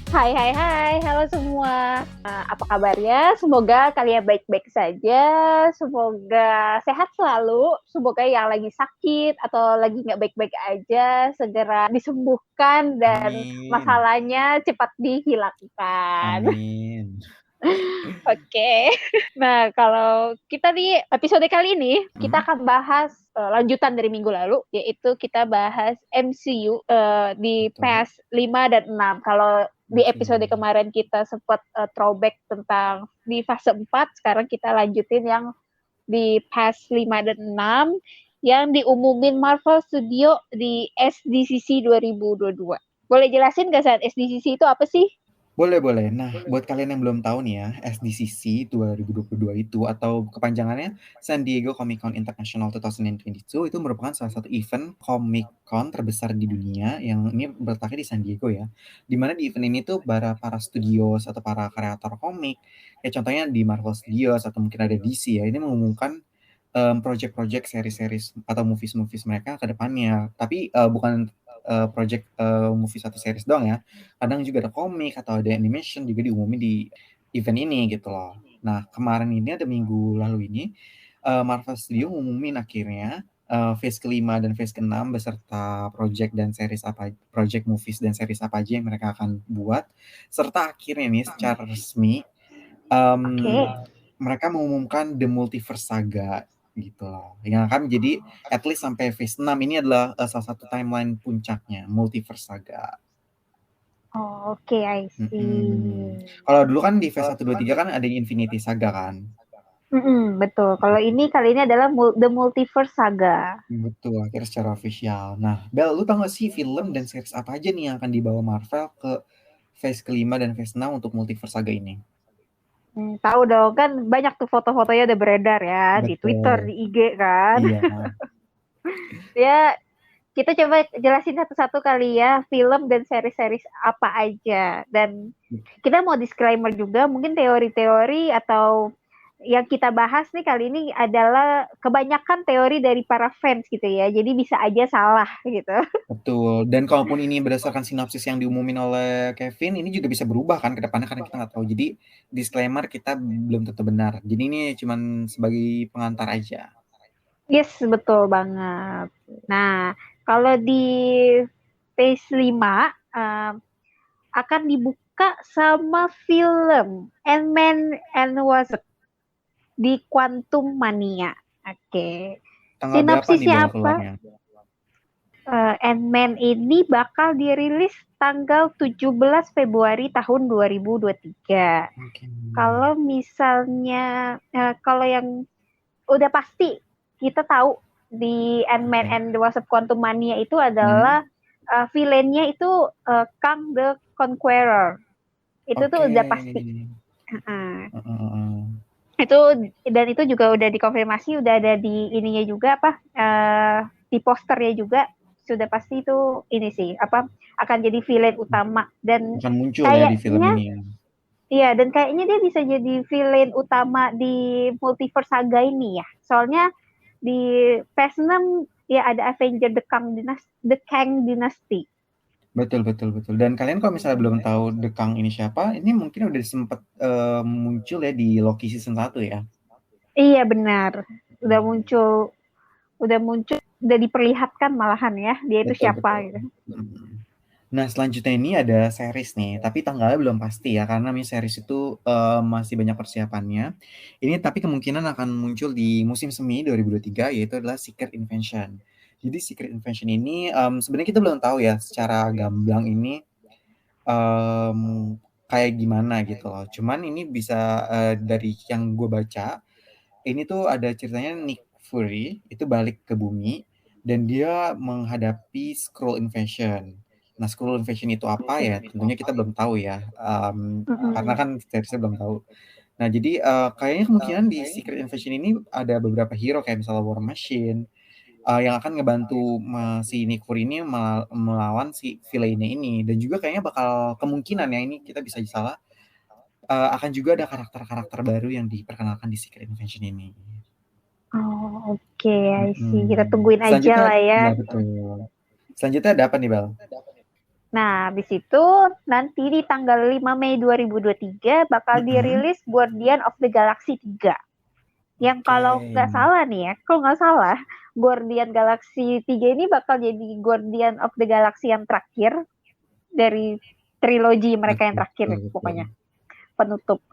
Hai, hai, hai, halo semua. Apa kabarnya? Semoga kalian baik-baik saja. Semoga sehat selalu. Semoga yang lagi sakit atau lagi nggak baik-baik aja segera disembuhkan dan Amin. masalahnya cepat dihilangkan. Amin. Oke. Nah, kalau kita di episode kali ini, kita Hmm? akan bahas lanjutan dari minggu lalu, yaitu kita bahas MCU di Betul. PES 5 dan 6. Kalau di Oke. episode kemarin kita sempat throwback tentang di fase 4, sekarang kita lanjutin yang di PES 5 dan 6 yang diumumin Marvel Studio di SDCC 2022. Boleh jelasin nggak saat SDCC itu apa sih? Boleh, boleh. Nah, buat kalian yang belum tahu nih ya, SDCC 2022 itu atau kepanjangannya San Diego Comic Con International 2022 itu merupakan salah satu event Comic Con terbesar di dunia yang ini berletaknya di San Diego ya. Dimana di event ini tuh para studios atau para kreator komik, ya contohnya di Marvel Studios atau mungkin ada DC ya, ini mengumumkan project-project series-series atau movies-movies mereka ke depannya. Tapi bukan project movie satu series doang ya. Kadang juga ada komik atau ada animation juga diumumin di event ini gitu loh. Nah, kemarin ini ada minggu lalu ini Marvel Studio ngumumin akhirnya phase kelima dan phase keenam beserta project dan series apa project movies dan series apa aja yang mereka akan buat serta akhirnya nih secara resmi em, Oke. mereka mengumumkan The Multiverse Saga gitu loh. Yang akan menjadi at least sampai phase 6 ini adalah salah satu timeline puncaknya Multiverse Saga. Oh, oke, I Mm-mm. see. Kalau dulu kan di phase 1 2 3 kan ada Infinity Saga kan. Betul. Kalau ini kali ini adalah The Multiverse Saga. Betul, akhirnya secara official. Nah, Bel, lu tau gak sih film dan series apa aja nih yang akan dibawa Marvel ke phase kelima dan phase 6 untuk Multiverse Saga ini? Tahu dong, kan banyak tuh foto-fotonya udah beredar ya di Twitter, Betul. di IG kan. Iya. Ya, kita coba jelasin satu-satu kali ya, film dan seri-seri apa aja. Dan kita mau disclaimer juga, mungkin teori-teori atau yang kita bahas nih kali ini adalah kebanyakan teori dari para fans gitu ya. Jadi bisa aja salah gitu. Betul. Dan kalaupun ini berdasarkan sinopsis yang diumumin oleh Kevin, ini juga bisa berubah kan ke depannya karena kita nggak tahu. Jadi disclaimer kita belum tentu benar. Jadi ini cuma sebagai pengantar aja. Yes, betul banget. Nah, kalau di phase 5 akan dibuka sama film Ant-Man and Wasp di Quantum Mania. Oke. Tanggal berapa nih Bel Sinopsisnya apa? keluarnya? Ant-Man ini bakal dirilis tanggal 17 Februari tahun 2023. Oke. Kalau misalnya, kalau yang udah pasti kita tahu di Ant-Man Oke. and the Wasp Quantum Mania itu Hmm. adalah villainnya itu Kang the Conqueror. Itu tuh Oke. udah pasti. Uh, Heeh. itu dan itu juga udah dikonfirmasi, udah ada di ininya juga apa di posternya juga sudah pasti itu ini sih apa akan jadi villain utama dan Akan muncul ya di film kayaknya ini ya. iya dan kayaknya dia bisa jadi villain utama di multiverse saga ini ya. Soalnya di PS6 ya ada Avenger The Kang Dynasty. Betul, betul, betul. Dan kalian kalau misalnya belum tahu The Kang ini siapa, ini mungkin udah sempat muncul ya di Loki season 1 ya. Iya benar. Udah Hmm. muncul, udah muncul, udah diperlihatkan malahan ya dia itu Betul, siapa betul. gitu. Hmm. Nah, selanjutnya ini ada series nih, tapi tanggalnya belum pasti ya, karena series itu masih banyak persiapannya. Ini tapi kemungkinan akan muncul di musim semi 2023, yaitu adalah Secret Invasion. Jadi Secret Invasion ini sebenarnya kita belum tahu ya secara gamblang ini em, kayak gimana gitu loh. Cuman ini bisa dari yang gue baca, ini tuh ada ceritanya Nick Fury itu balik ke bumi dan dia menghadapi Skrull Invasion. Nah, Skrull Invasion itu apa ya? Tentunya kita belum tahu ya, karena Mm-mm. kan seriesnya belum tahu. Nah, jadi kayaknya kemungkinan di Secret Invasion ini ada beberapa hero kayak misalnya War Machine yang akan ngebantu si Nick Fury ini melawan si villainnya ini dan juga kayaknya bakal kemungkinan ya ini kita bisa salah akan juga ada karakter-karakter baru yang diperkenalkan di Secret Invasion ini. Oh, oke, I see. Kita tungguin aja Selanjutnya, lah ya. ya betul. Selanjutnya ada apa nih, Bel? Nah, habis itu nanti di tanggal 5 Mei 2023 bakal dirilis Guardian of the Galaxy 3. Yang kalau nggak salah nih ya, kalau nggak salah, Guardian Galaxy 3 ini bakal jadi Guardian of the Galaxy yang terakhir dari trilogi mereka yang terakhir pokoknya. Penutup.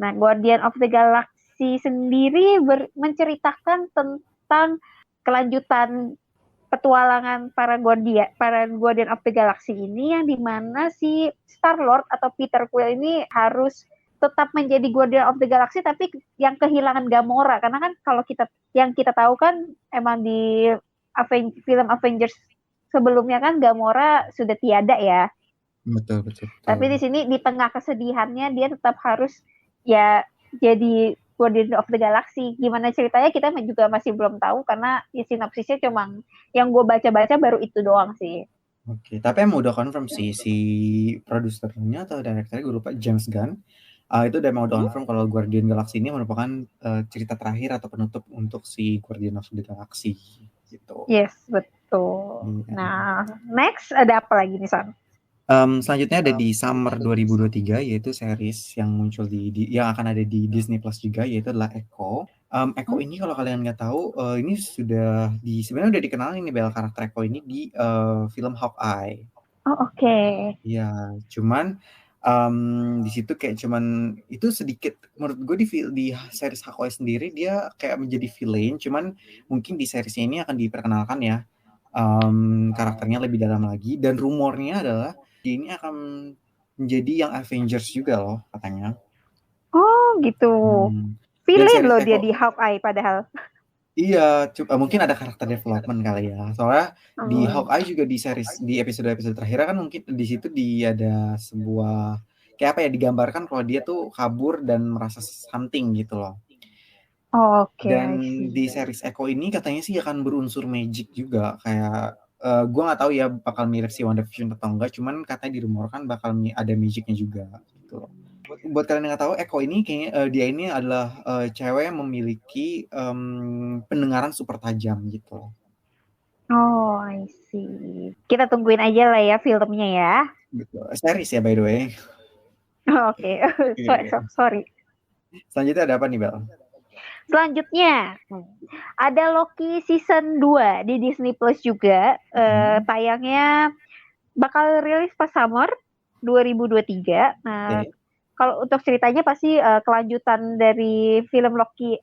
Nah, Guardian of the Galaxy sendiri menceritakan tentang kelanjutan petualangan para Guardian of the Galaxy ini, yang dimana si Star-Lord atau Peter Quill ini harus tetap menjadi Guardian of the Galaxy tapi yang kehilangan Gamora, karena kan kalau kita tahu kan emang di film Avengers sebelumnya kan Gamora sudah tiada ya. Betul. Tapi di sini di tengah kesedihannya dia tetap harus ya jadi Guardian of the Galaxy. Gimana ceritanya kita juga masih belum tahu, karena ya sinopsisnya cuma yang gue baca-baca baru itu doang sih. Oke, tapi emang udah confirm sih si produsernya atau direkturnya, gue lupa, James Gunn. Itu udah confirm kalau Guardian Galaxy ini merupakan cerita terakhir atau penutup untuk si Guardian of the Galaxy gitu. Yes, betul. Nah, next ada apa lagi nih, Son? Selanjutnya ada di Summer 2023, yaitu series yang muncul yang akan ada di Disney Plus juga, yaitu adalah Echo. Echo ini kalau kalian nggak tahu, ini sebenarnya udah dikenal ini Bel, karakter Echo ini di film Hawkeye. Oh, oke. Iya, cuman di situ kayak cuman itu sedikit menurut gue di series Hawkeye sendiri dia kayak menjadi villain, cuman mungkin di seriesnya ini akan diperkenalkan ya karakternya lebih dalam lagi, dan rumornya adalah ini akan menjadi yang Avengers juga loh katanya. Oh gitu. Villain loh dia di Hawkeye padahal. Iya, mungkin ada karakter development kali ya. Soalnya di Hawkeye juga di episode-episode terakhir kan mungkin di situ ada sebuah kayak apa ya, digambarkan kalau dia tuh kabur dan merasa something gitu loh. Oke. Dan di series Echo ini katanya sih akan berunsur magic juga, kayak gue nggak tahu ya bakal mirip si WandaVision atau enggak, cuman katanya dirumorkan bakal ada magicnya juga gitu. Buat kalian yang nggak tahu, Echo ini kayaknya dia ini adalah cewek yang memiliki pendengaran super tajam gitu. Oh, I see. Kita tungguin aja lah ya filmnya ya. Betul. Series ya by the way. Oke. Sorry. Selanjutnya ada apa nih, Bel? Selanjutnya ada Loki season 2 di Disney Plus juga. Tayangnya bakal rilis pas summer 2023. Nah, kalau untuk ceritanya pasti kelanjutan dari film Loki,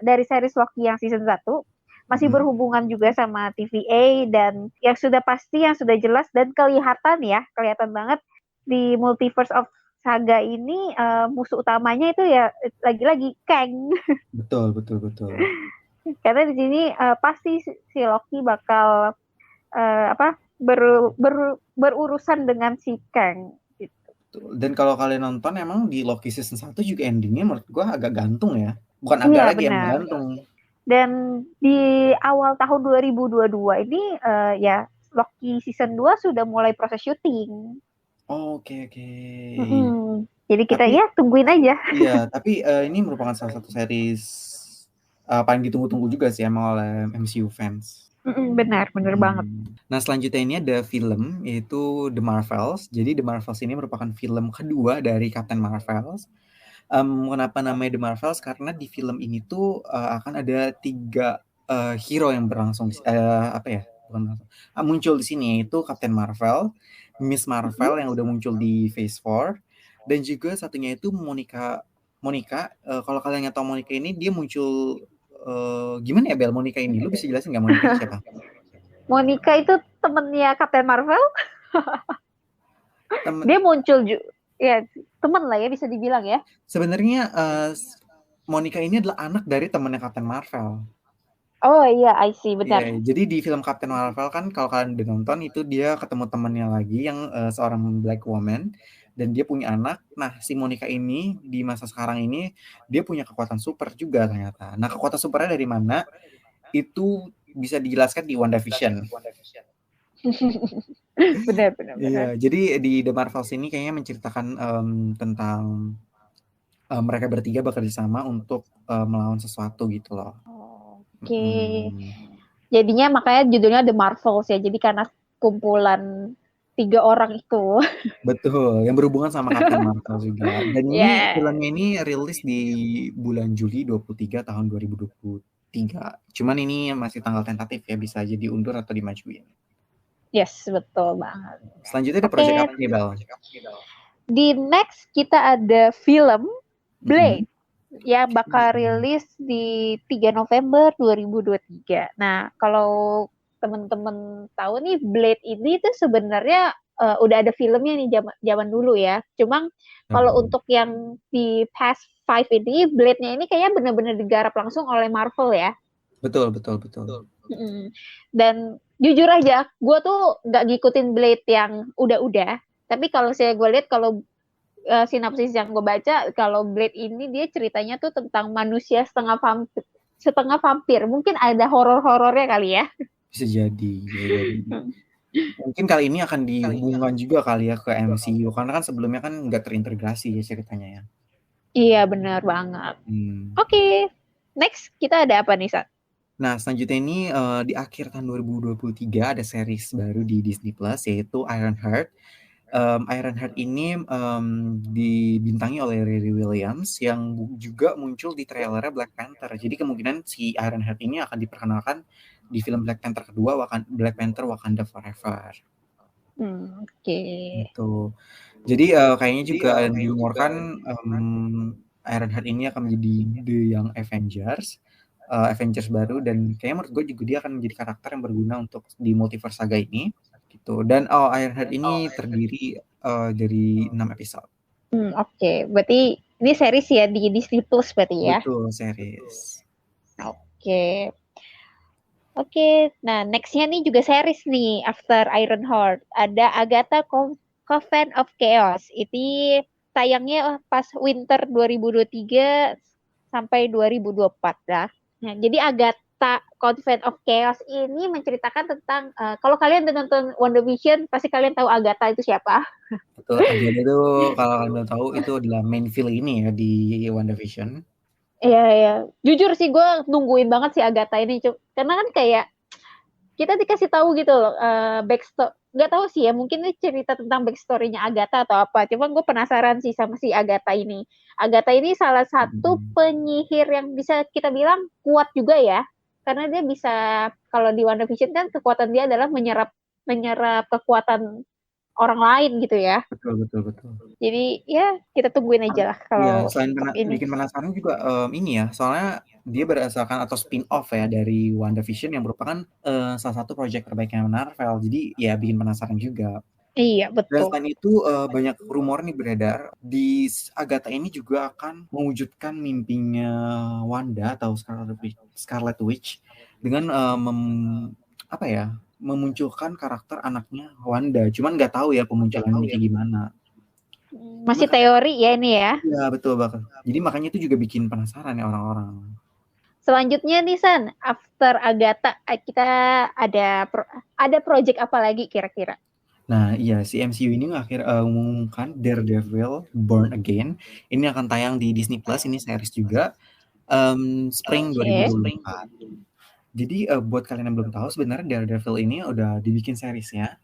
dari series Loki yang season 1. Masih berhubungan juga sama TVA, dan yang sudah pasti, yang sudah jelas dan kelihatan banget di Multiverse of Saga ini musuh utamanya itu ya lagi-lagi Kang. Betul. Karena di sini pasti si Loki bakal berurusan dengan si Kang. Gitu. Dan kalau kalian nonton, emang di Loki season 1 juga endingnya menurut gue agak gantung ya. Bukan agak lagi, yang gantung. Dan di awal tahun 2022 ini ya Loki season 2 sudah mulai proses syuting. Oke. Jadi kita tungguin aja. Iya, tapi ini merupakan salah satu series paling ditunggu-tunggu juga sih emang oleh MCU fans. Benar banget. Nah, selanjutnya ini ada film, yaitu The Marvels. Jadi The Marvels ini merupakan film kedua dari Captain Marvels. Kenapa namanya The Marvels? Karena di film ini tuh akan ada 3 hero yang berlangsung muncul di sini, yaitu Captain Marvel, Miss Marvel yang udah muncul di Phase 4, dan juga satunya itu Monica. Kalau kalian nggak tahu Monica ini, dia muncul gimana ya Bel, Monica ini? Lu bisa jelasin nggak Monica siapa? Monica itu temennya Captain Marvel. Dia muncul ya teman lah ya, bisa dibilang ya. Sebenarnya Monica ini adalah anak dari temannya Captain Marvel. Oh iya, I see, benar. Yeah, jadi di film Captain Marvel kan kalau kalian udah nonton itu, dia ketemu temannya lagi yang seorang black woman dan dia punya anak. Nah, si Monica ini di masa sekarang ini dia punya kekuatan super juga ternyata. Nah, kekuatan supernya dari mana? Itu bisa dijelaskan di WandaVision. Benar. Iya, jadi di The Marvels ini kayaknya menceritakan tentang mereka bertiga bekerja sama untuk melawan sesuatu gitu loh. Oke. Jadinya makanya judulnya The Marvels ya. Jadi karena kumpulan 3 orang itu. Betul, yang berhubungan sama Captain Marvel juga. Dan ini Ya. filmnya ini rilis di bulan Juli 23 tahun 2023. Cuman ini masih tanggal tentatif ya, bisa aja diundur atau dimajuin. Yes, betul banget. Selanjutnya ada Oke. project apa nih, Bel? Di next kita ada film Blade yang bakal rilis di 3 November 2023. Nah, kalau teman-teman tahu nih, Blade ini tuh sebenarnya udah ada filmnya nih zaman dulu ya. Cuma kalau untuk yang di Past 5 ini, Blade-nya ini kayaknya benar-benar digarap langsung oleh Marvel ya. Betul. Dan jujur aja, gue tuh nggak ngikutin Blade yang udah-udah. Tapi kalau saya gue lihat, kalau sinopsis yang gue baca, kalau Blade ini dia ceritanya tuh tentang manusia setengah vampir. Mungkin ada horor-horornya kali ya. Bisa jadi. Mungkin kali ini akan dihubungkan juga kali ya ke MCU, karena kan sebelumnya kan nggak terintegrasi ya ceritanya ya. Iya, benar banget. Oke. Next, kita ada apa nih, Sat? Nah, selanjutnya ini di akhir tahun 2023 ada series baru di Disney Plus, yaitu Ironheart. Ironheart ini dibintangi oleh Riri Williams yang juga muncul di trailernya Black Panther. Jadi kemungkinan si Ironheart ini akan diperkenalkan di film Black Panther kedua, Black Panther Wakanda Forever. Oke. Gitu. Jadi kayaknya juga diumurkan Ironheart ini akan menjadi The Young Avengers. Avengers baru, dan kayaknya menurut gue juga dia akan menjadi karakter yang berguna untuk di multiverse saga ini gitu. Dan Ironheart ini terdiri dari 6 episode. Oke. Berarti ini series ya di Disney Plus berarti ya? Betul, series. Oke. Nah, nextnya nih juga series nih after Ironheart. Ada Agatha Coven of Chaos. Ini tayangnya pas winter 2023 sampai 2024 lah. Nah, jadi Agatha Coven of Chaos ini menceritakan tentang kalau kalian udah nonton WandaVision, pasti kalian tahu Agatha itu siapa. Betul, Agatha itu kalau kalian tahu itu adalah main villain ini ya di WandaVision. Iya. Jujur sih gue nungguin banget si Agatha ini, karena kan kayak kita dikasih tahu gitu loh backstory. Nggak tahu sih ya, mungkin ini cerita tentang backstory-nya Agatha atau apa. Cuman gue penasaran sih sama si Agatha ini. Agatha ini salah satu penyihir yang bisa kita bilang kuat juga ya. Karena dia bisa, kalau di WandaVision kan kekuatan dia adalah menyerap kekuatan orang lain gitu ya. Betul. Jadi ya kita tungguin aja lah kalau ya, selain bikin penasaran juga ini ya, soalnya dia berdasarkan atau spin-off ya dari WandaVision yang merupakan salah satu proyek terbaiknya Marvel. Jadi ya bikin penasaran juga. Iya, Dan betul. selain itu banyak rumor nih beredar di Agatha ini juga akan mewujudkan mimpinya Wanda atau Scarlet Witch dengan memunculkan karakter anaknya Wanda. Cuman nggak tahu ya pemunculannya kayak gimana. Masih teori ya ini ya. Iya, betul banget. Jadi makanya itu juga bikin penasaran ya orang-orang. Selanjutnya nih San, after Agatha kita ada project apa lagi kira-kira? Nah, iya, si MCU ini mengumumkan Daredevil Born Again. Ini akan tayang di Disney Plus, ini series juga spring 2024. Jadi buat kalian yang belum tahu, sebenarnya Daredevil ini udah dibikin seriesnya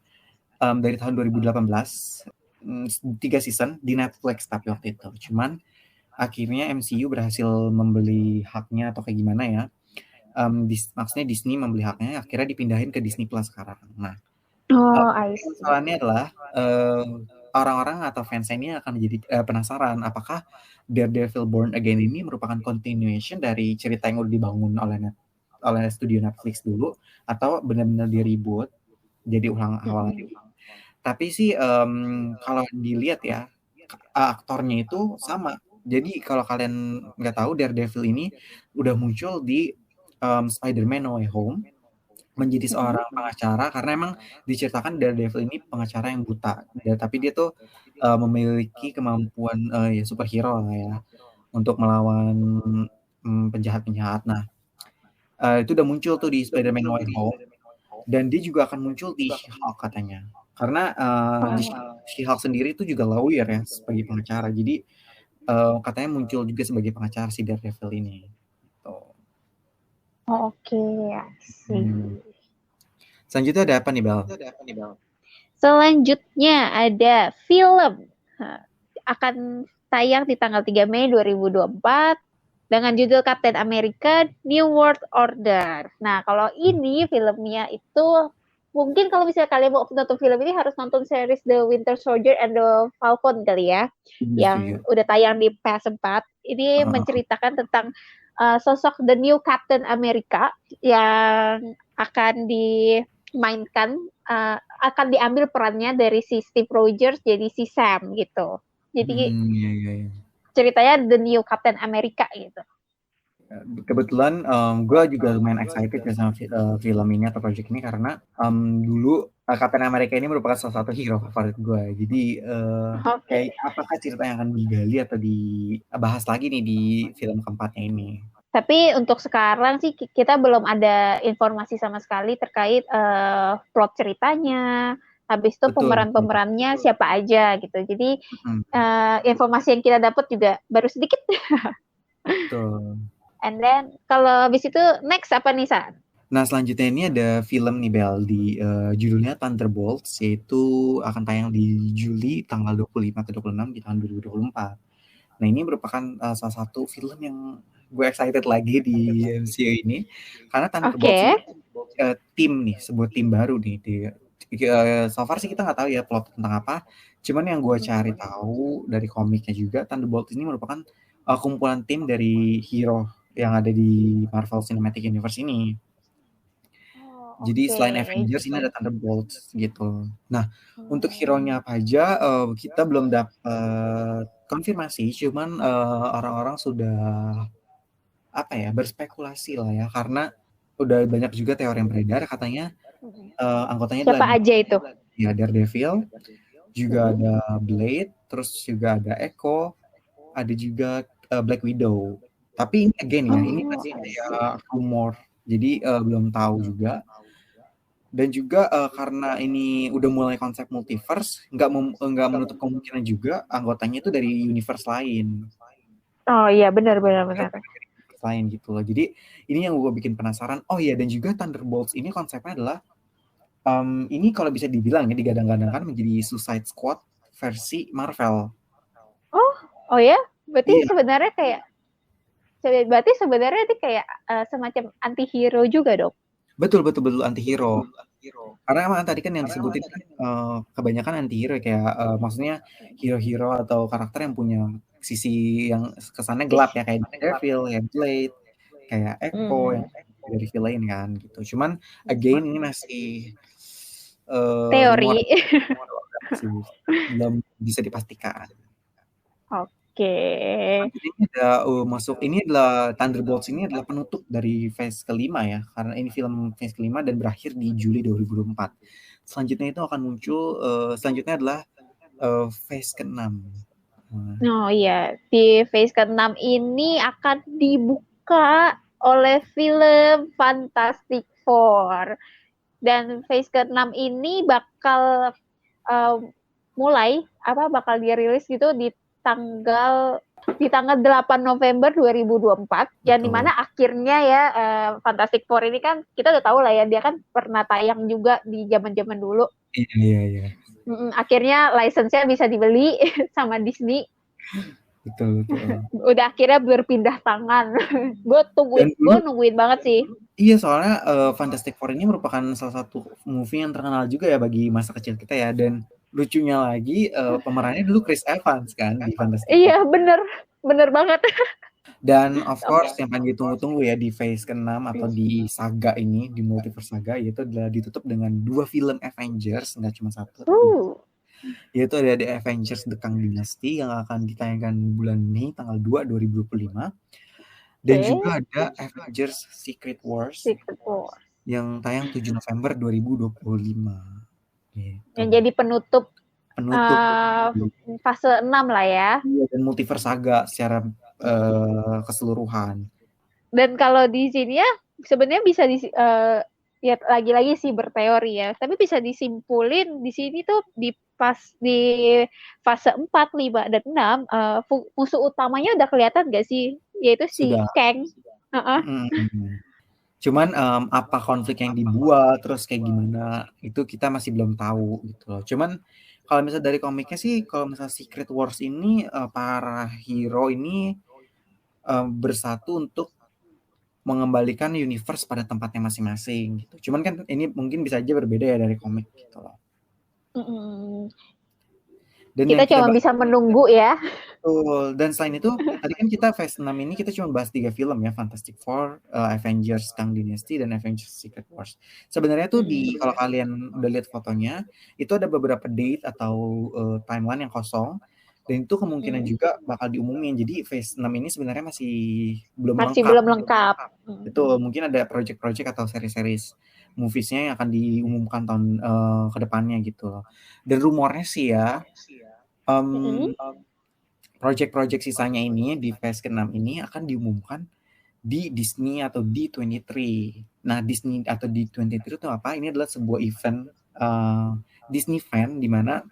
dari tahun 2018, 3 season di Netflix tapi waktu itu. Cuman akhirnya MCU berhasil membeli haknya atau kayak gimana ya. Maksudnya Disney membeli haknya, akhirnya dipindahin ke Disney Plus sekarang. Nah, masalahnya adalah orang-orang atau fans ini akan menjadi penasaran apakah Daredevil Born Again ini merupakan continuation dari cerita yang udah dibangun oleh studio Netflix dulu, atau benar-benar di reboot jadi ulang awal lagi. Tapi sih kalau dilihat ya, aktornya itu sama. Jadi kalau kalian nggak tahu, Daredevil ini udah muncul di Spider-Man No Way Home menjadi seorang pengacara, karena emang diceritakan Daredevil ini pengacara yang buta, tapi dia tuh memiliki kemampuan superhero lah ya untuk melawan penjahat-penjahat. Nah, itu udah muncul tuh di Spider-Man No Way Home, dan dia juga akan muncul di She-Hulk katanya. Karena di She-Hulk sendiri itu juga lawyer ya sebagai pengacara. Jadi katanya muncul juga sebagai pengacara si Daredevil ini. Gitu. Oke, Hmm. sih. Selanjutnya ada apa nih, Bel? Selanjutnya ada film. Akan tayang di tanggal 3 Mei 2024 dengan judul Captain America New World Order. Nah, kalau ini filmnya itu mungkin kalau misalnya kalian mau nonton film ini harus nonton series The Winter Soldier and the Falcon kali ya, yang Setuju. udah tayang di PS4. Ini menceritakan tentang sosok The New Captain America yang akan dimainkan, akan diambil perannya dari si Steve Rogers jadi si Sam gitu. Jadi Iya, iya, iya. ceritanya The New Captain America gitu. Kebetulan gue juga lumayan excited ya sama film ini atau project ini karena dulu Captain America ini merupakan salah satu hero favorit gue. Jadi kayak apakah cerita yang akan digali atau dibahas lagi nih di film keempatnya ini? Tapi untuk sekarang sih kita belum ada informasi sama sekali terkait plot ceritanya. Habis itu Betul. pemeran-pemerannya siapa aja gitu. Jadi Hmm, informasi yang kita dapat juga baru sedikit. betul. And then kalau habis itu next apa nih, San? Nah, selanjutnya ini ada film nih, Bel, di judulnya Thunderbolts, yaitu akan tayang di Juli tanggal 25 atau 26 di tahun 2024. Nah, ini merupakan salah satu film yang gue excited lagi di MCU ini, karena Thunderbolts ini tim nih, sebuah tim baru nih. So far sih kita nggak tahu ya plot tentang apa, cuman yang gue cari tahu dari komiknya juga, Thunderbolts ini merupakan kumpulan tim dari hero yang ada di Marvel Cinematic Universe ini. Jadi selain Avengers ini ada Thunderbolts gitu. Nah, untuk hero-nya apa aja kita belum dapat konfirmasi, cuman orang-orang sudah apa ya berspekulasi lah ya karena udah banyak juga teori yang beredar katanya anggotanya adalah Siapa aja itu? ya Daredevil, juga ada Blade, terus juga ada Echo, ada juga Black Widow. Tapi ini again ya, ini masih kayak rumor, jadi belum tahu juga. Dan juga karena ini udah mulai konsep multiverse, nggak menutup kemungkinan juga anggotanya itu dari universe lain. Oh iya, benar. Lain gitu loh. Jadi ini yang gue bikin penasaran. Oh iya, dan juga Thunderbolts ini konsepnya adalah ini kalau bisa dibilang ya digadang-gadangkan menjadi Suicide Squad versi Marvel. Oh ya, berarti Iya, sebenarnya ini kayak semacam anti-hero juga dong. betul anti-hero. Karena emang tadi kan yang disebutin kan kebanyakan anti-hero kayak maksudnya hero-hero atau karakter yang punya sisi yang kesannya gelap ya kayak Daredevil, kayak Blade, kayak Echo yang dari villain kan gitu. Cuman again ini masih rumor Teori. sih belum bisa dipastikan. Oke. Ini ada masuk ini adalah Thunderbolts ini adalah penutup dari phase kelima ya karena ini film phase kelima dan berakhir di Juli 2024. Selanjutnya itu akan muncul selanjutnya adalah phase ke-6. Oh iya, di phase ke-6 ini akan dibuka oleh film Fantastic Four. Dan phase ke-6 ini bakal bakal dirilis gitu di tanggal 8 November 2024 yang dimana akhirnya ya Fantastic Four ini kan kita udah tahu lah ya dia kan pernah tayang juga di zaman-zaman dulu. Iya. Akhirnya license-nya bisa dibeli sama Disney. Betul. Udah akhirnya berpindah tangan. Gue nungguin banget sih. Iya, soalnya Fantastic Four ini merupakan salah satu movie yang terkenal juga ya bagi masa kecil kita ya. Dan lucunya lagi pemerannya dulu Chris Evans kan di Fantastic Four. Iya, bener banget. Dan of course yang paling ditunggu-tunggu ya di phase ke-6 atau di saga ini, di multiverse saga, yaitu adalah ditutup dengan 2 film Avengers, nggak cuma satu. Yaitu ada The Avengers The Kang Dynasty yang akan ditayangkan bulan Mei tanggal 2 2025. Dan juga ada Avengers Secret Wars yang tayang 7 November 2025. Gitu. Yang jadi penutup fase 6 lah ya. Dan multiverse saga secara keseluruhan. Dan kalau di sini ya sebenarnya bisa ya lagi-lagi sih berteori ya, tapi bisa disimpulin di sini tuh di pas di fase 4, 5, dan 6, musuh utamanya udah kelihatan gak sih? Yaitu si Sudah. Kang. Cuman apa konflik yang dibuat, terus kayak gimana, itu kita masih belum tahu gitu loh. Cuman kalau misalnya dari komiknya sih, kalau misalnya Secret Wars ini para hero ini bersatu untuk mengembalikan universe pada tempatnya masing-masing gitu. Cuman kan ini mungkin bisa aja berbeda ya dari komik gitu loh. Dan kita cuma bisa menunggu ya. Betul. Dan selain itu, tadi kan kita Phase 6 ini kita cuma bahas 3 film ya, Fantastic Four, Avengers Kang Dynasty, dan Avengers Secret Wars. Sebenarnya tuh kalau kalian udah lihat fotonya, itu ada beberapa date atau timeline yang kosong, dan itu kemungkinan juga bakal diumumin. Jadi Phase 6 ini sebenarnya masih belum lengkap. Betul, mungkin ada project-project atau seri-series movies-nya yang akan diumumkan tahun ke depannya gitu loh. Dan rumornya sih ya, project-project sisanya ini di phase ke-6 ini akan diumumkan di Disney atau D23. Nah, Disney atau D23 itu apa? Ini adalah sebuah event Disney fan di mana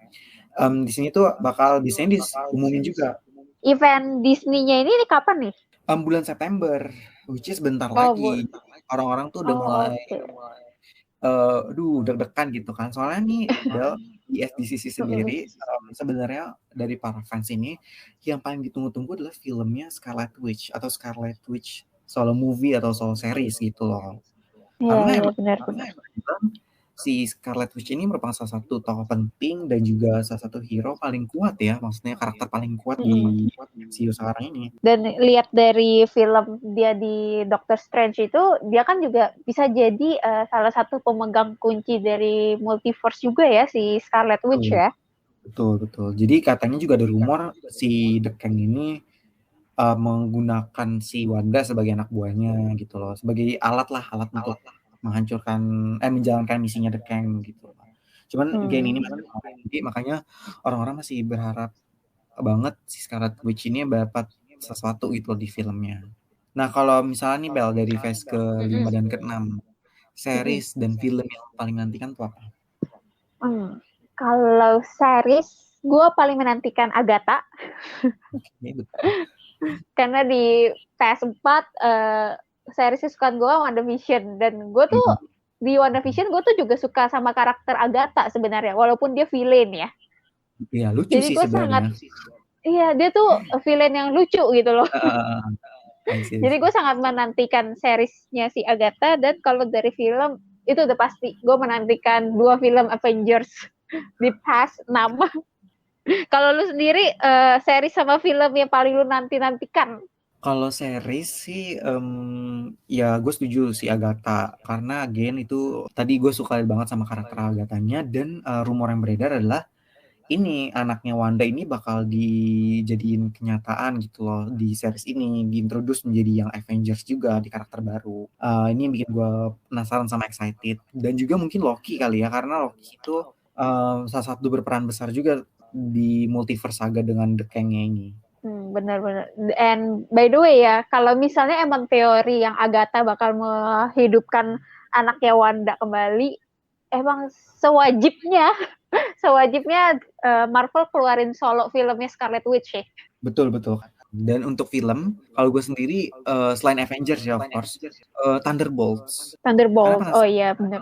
di sini tuh bakal biasanya diumumin juga. Event Disney-nya ini kapan nih? Bulan September, which is bentar lagi. Orang-orang tuh udah mulai deg-degan gitu kan. Soalnya nih Bel, di SDCC sendiri sebenarnya dari para fans ini yang paling ditunggu-tunggu adalah filmnya Scarlet Witch atau Scarlet Witch solo movie atau solo series gitu loh. Karena benar. Si Scarlet Witch ini merupakan salah satu tokoh penting dan juga salah satu hero paling kuat ya, maksudnya karakter paling kuat di MCU sekarang ini. Dan lihat dari film dia di Doctor Strange itu, dia kan juga bisa jadi salah satu pemegang kunci dari multiverse juga ya, si Scarlet Witch ya. Betul. Jadi katanya juga ada rumor si The Kang ini menggunakan si Wanda sebagai anak buahnya gitu loh, sebagai alat untuk menjalankan misinya The Kang gitu. Cuman game ini jadi makanya orang-orang masih berharap banget si Scarlet Witch ini dapat sesuatu gitu di filmnya. Nah, kalau misalnya nih Bel dari phase ke-5 dan ke-6, series dan film yang paling menantikan tuh apa? Kalau series, gue paling menantikan Agatha. Karena di PS4 series kesukaan gue WandaVision, dan gue tuh di WandaVision gue tuh juga suka sama karakter Agatha sebenarnya, walaupun dia villain ya. Iya, lucu jadi sih sebenarnya. Iya, dia tuh villain yang lucu gitu loh. Jadi gue sangat menantikan seriesnya si Agatha. Dan kalau dari film, itu udah pasti gue menantikan 2 film Avengers di Phase 6. Kalau lu sendiri, series sama film yang paling lu nantikan? Kalau series sih, ya gue setuju si Agatha. Karena again itu, tadi gue suka banget sama karakter Agathanya. Dan rumor yang beredar adalah ini anaknya Wanda ini bakal dijadiin kenyataan gitu loh di series ini, diintroduce menjadi yang Avengers juga di karakter baru. Ini yang bikin gue penasaran sama excited. Dan juga mungkin Loki kali ya, karena Loki itu salah satu berperan besar juga di multiverse saga dengan The Kang-nya ini. Benar. And by the way ya, kalau misalnya emang teori yang Agatha bakal menghidupkan anaknya Wanda kembali, emang sewajibnya Marvel keluarin solo filmnya Scarlet Witch ya. Betul. Dan untuk film, kalau gue sendiri selain Avengers ya of course, Thunderbolts. Oh iya, benar.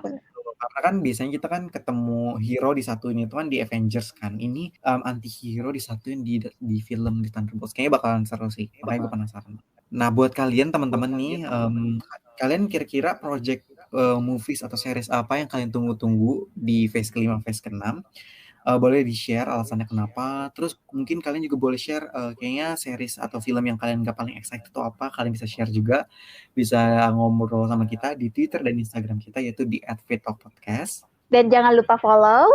Karena kan biasanya kita kan ketemu hero disatuin itu kan di Avengers kan. Ini anti-hero disatuin di film di Thunderbolts. Kayaknya bakalan seru sih. Makanya gue penasaran. Nah, buat kalian teman-teman nih, kalian kira-kira project movies atau series apa yang kalian tunggu-tunggu di phase ke-5, phase ke-6? Boleh di-share alasannya kenapa. Terus mungkin kalian juga boleh share kayaknya series atau film yang kalian gak paling excited itu apa. Kalian bisa share juga. Bisa ngobrol sama kita di Twitter dan Instagram kita, yaitu di @freetalkpodcast. Dan jangan lupa follow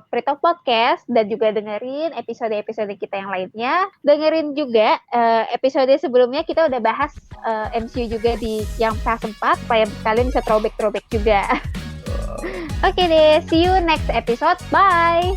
Free Talk Podcast, dan juga dengerin episode-episode kita yang lainnya. Dengerin juga episode sebelumnya, kita udah bahas MCU juga di yang phase 4, supaya kalian bisa throwback juga. Oke deh, see you next episode. Bye.